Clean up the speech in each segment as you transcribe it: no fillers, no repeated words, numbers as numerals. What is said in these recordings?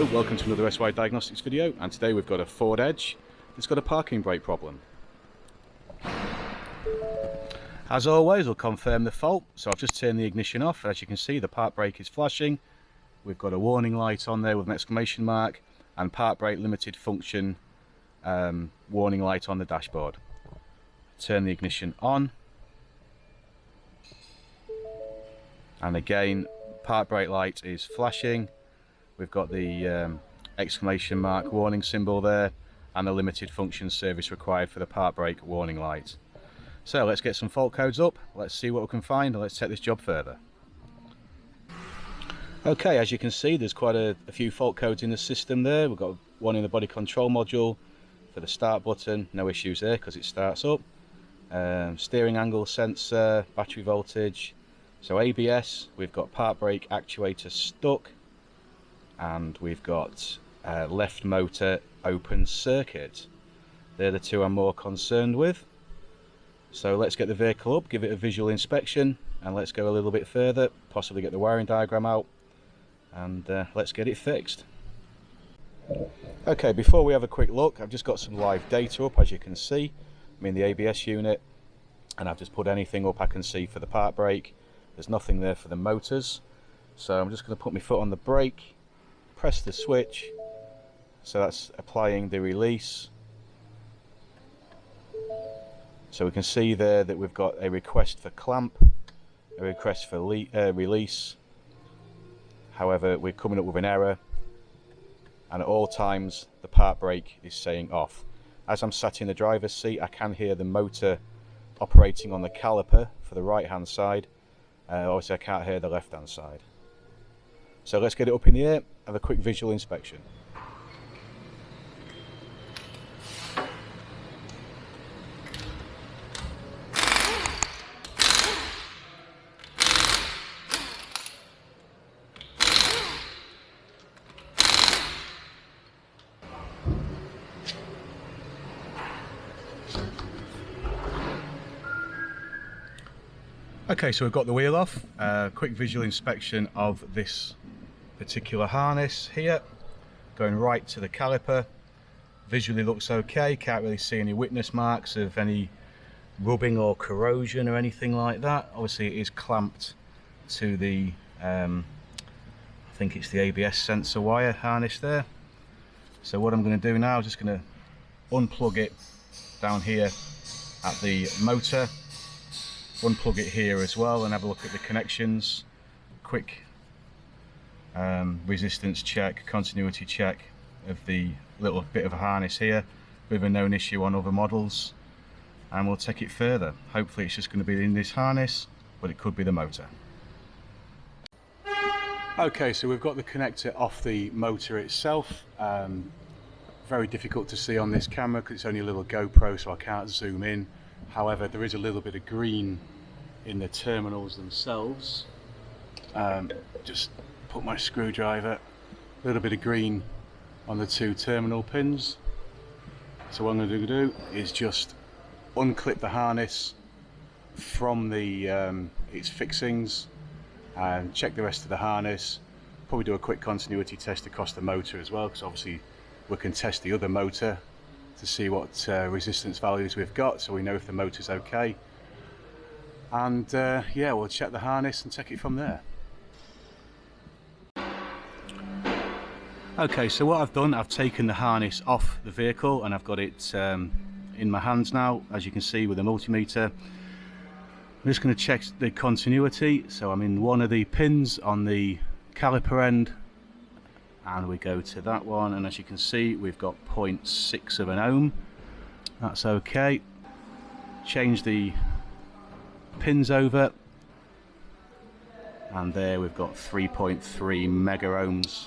Hello, welcome to another SY Diagnostics video, and today we've got a Ford Edge that's got a parking brake problem. As always, we'll confirm the fault, so I've just turned the ignition off. As you can see, the park brake is flashing. We've got a warning light on there with an exclamation mark and park brake limited function warning light on the dashboard. Turn the ignition on, and again, park brake light is flashing. We've got the exclamation mark warning symbol there and the limited function service required for the park brake warning light. So let's get some fault codes up, let's see what we can find, and let's take this job further. Okay, as you can see, there's quite a few fault codes in the system there. We've got one in the body control module for the start button, no issues there because it starts up. Steering angle sensor, battery voltage. So ABS, we've got park brake actuator stuck, and we've got left motor open circuit. They're the two I'm more concerned with. So let's get the vehicle up, give it a visual inspection, and let's go a little bit further, possibly get the wiring diagram out, and let's get it fixed. Okay, before we have a quick look, I've just got some live data up, as you can see. I'm in the ABS unit, and I've just put anything up I can see for the park brake. There's nothing there for the motors, so I'm just going to put my foot on the brake, press the switch, so that's applying the release. So we can see there that we've got a request for clamp, a request for release. However, we're coming up with an error, and at all times the park brake is saying off. As I'm sat in the driver's seat, I can hear the motor operating on the caliper for the right hand side. Obviously I can't hear the left hand side. So let's get it up in the air, have a quick visual inspection. Okay, so we've got the wheel off. Quick visual inspection of this particular harness here, going right to the caliper. Visually looks okay, can't really see any witness marks of any rubbing or corrosion or anything like that. Obviously it is clamped to the I think it's the ABS sensor wire harness there. So what I'm going to do now is just going to unplug it down here at the motor, unplug it here as well, and have a look at the connections. Quick resistance check, continuity check of the little bit of a harness here. With a known issue on other models, and we'll take it further. Hopefully it's just going to be in this harness, but it could be the motor. Okay, so we've got the connector off the motor itself. Very difficult to see on this camera because it's only a little GoPro, so I can't zoom in. However, there is a little bit of green in the terminals themselves. Just put my screwdriver, a little bit of green on the two terminal pins. So what I'm going to do is just unclip the harness from the its fixings and check the rest of the harness. Probably do a quick continuity test across the motor as well, because obviously we can test the other motor to see what resistance values we've got, so we know if the motor's okay. And yeah, we'll check the harness and take it from there. Okay, so what I've done, I've taken the harness off the vehicle and I've got it in my hands now, as you can see with the multimeter. I'm just going to check the continuity. So I'm in one of the pins on the caliper end, and we go to that one, and as you can see we've got 0.6 of an ohm. That's okay. Change the pins over, and there we've got 3.3 mega ohms.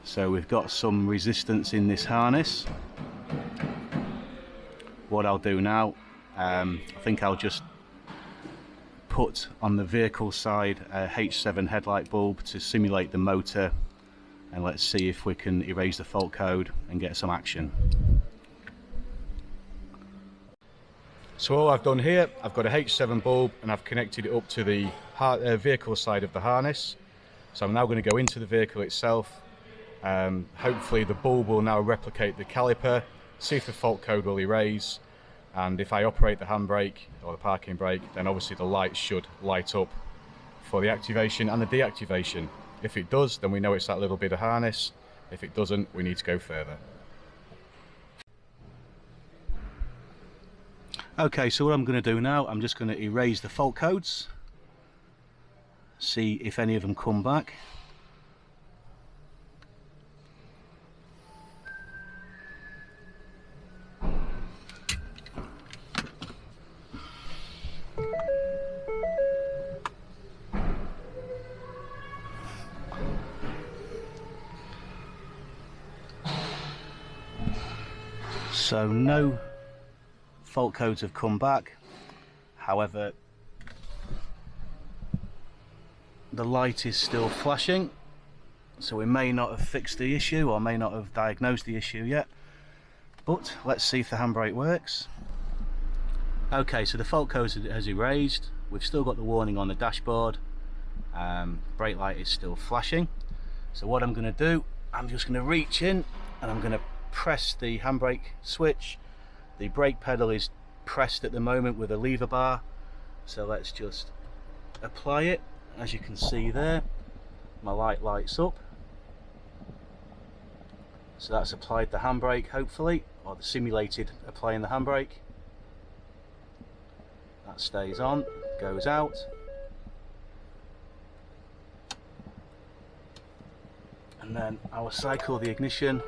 So we've got some resistance in this harness. What I'll do now, I think I'll just put on the vehicle side a H7 headlight bulb to simulate the motor, and let's see if we can erase the fault code and get some action. So all I've done here, I've got a H7 bulb and I've connected it up to the vehicle side of the harness. So I'm now going to go into the vehicle itself, Hopefully the bulb will now replicate the caliper, see if the fault code will erase, and if I operate the handbrake or the parking brake, then obviously the light should light up for the activation and the deactivation. If it does, then we know it's that little bit of harness. If it doesn't, we need to go further. Okay, so what I'm going to do now, I'm just going to erase the fault codes, see if any of them come back. So no fault codes have come back, however the light is still flashing, so we may not have fixed the issue or may not have diagnosed the issue yet, but let's see if the handbrake works. Okay, so the fault code has erased, we've still got the warning on the dashboard, brake light is still flashing. So what I'm going to do, I'm just going to reach in and I'm going to press the handbrake switch. The brake pedal is pressed at the moment with a lever bar, so let's just apply it. As you can see there, my light lights up, so that's applied the handbrake hopefully, or the simulated applying the handbrake. That stays on, goes out, and then I'll cycle the ignition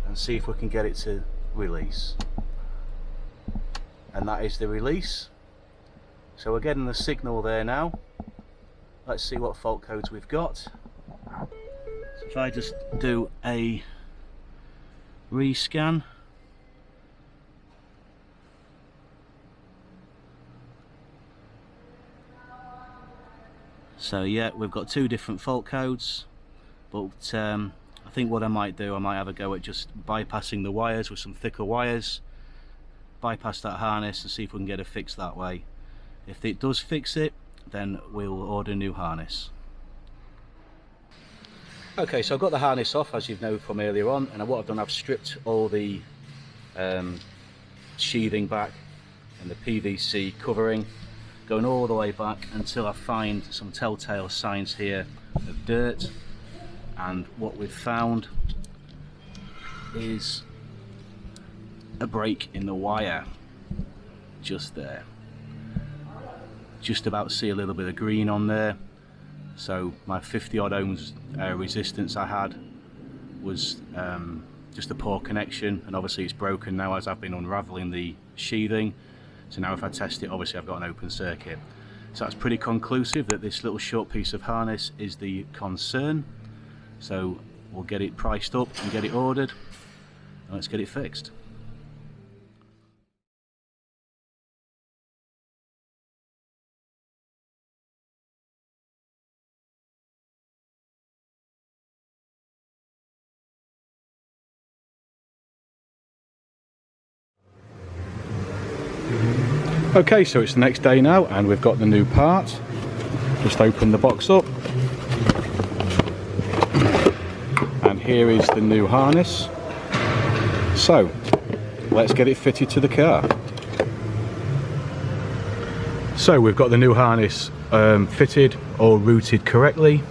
and see if we can get it to release. And that is the release. So we're getting the signal there now. Let's see what fault codes we've got. So if I just do a rescan, so yeah, we've got two different fault codes, but I think what I might do, I might have a go at just bypassing the wires with some thicker wires, bypass that harness and see if we can get a fix that way. If it does fix it, then we'll order a new harness. Okay, so I've got the harness off, as you've known from earlier on, and what I've done, I've stripped all the sheathing back and the PVC covering, going all the way back until I find some telltale signs here of dirt. And what we've found is a break in the wire just there. Just about see a little bit of green on there. So my 50 odd ohms resistance I had was just a poor connection, and obviously it's broken now as I've been unraveling the sheathing. So now if I test it, obviously I've got an open circuit. So that's pretty conclusive that this little short piece of harness is the concern. So we'll get it priced up and get it ordered, and let's get it fixed. Okay, so it's the next day now and we've got the new part. Just open the box up. And here is the new harness. So let's get it fitted to the car. So we've got the new harness fitted, all routed correctly,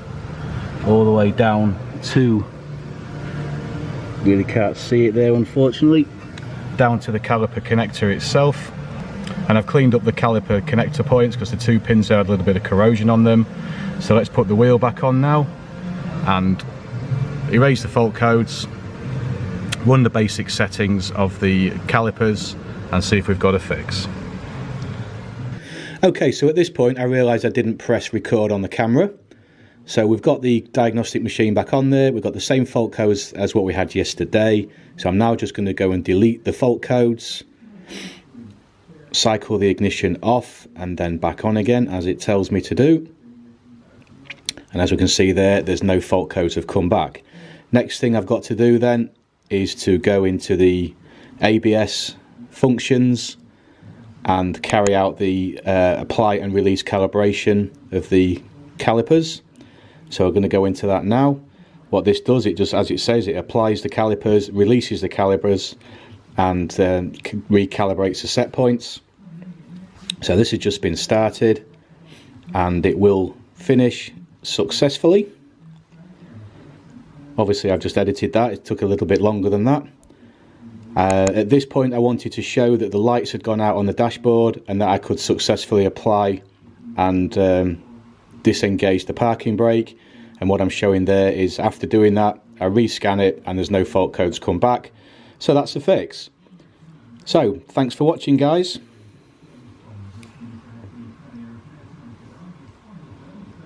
all the way down to, really can't see it there unfortunately, down to the caliper connector itself. And I've cleaned up the caliper connector points because the two pins there had a little bit of corrosion on them. So let's put the wheel back on now and erase the fault codes, run the basic settings of the calipers and see if we've got a fix. Okay, so at this point I realised I didn't press record on the camera. So we've got the diagnostic machine back on there, we've got the same fault codes as what we had yesterday. So I'm now just going to go and delete the fault codes, cycle the ignition off and then back on again as it tells me to do. And as we can see there, there's no fault codes have come back. Next thing I've got to do then is to go into the ABS functions and carry out the apply and release calibration of the calipers. So we're going to go into that now. What this does, it just, as it says, it applies the calipers, releases the calipers, and recalibrates the set points. So this has just been started, and it will finish successfully. Obviously I've just edited that, it took a little bit longer than that. At this point I wanted to show that the lights had gone out on the dashboard and that I could successfully apply and disengage the parking brake. And what I'm showing there is after doing that, I rescan it and there's no fault codes come back. So that's the fix. So thanks for watching, guys.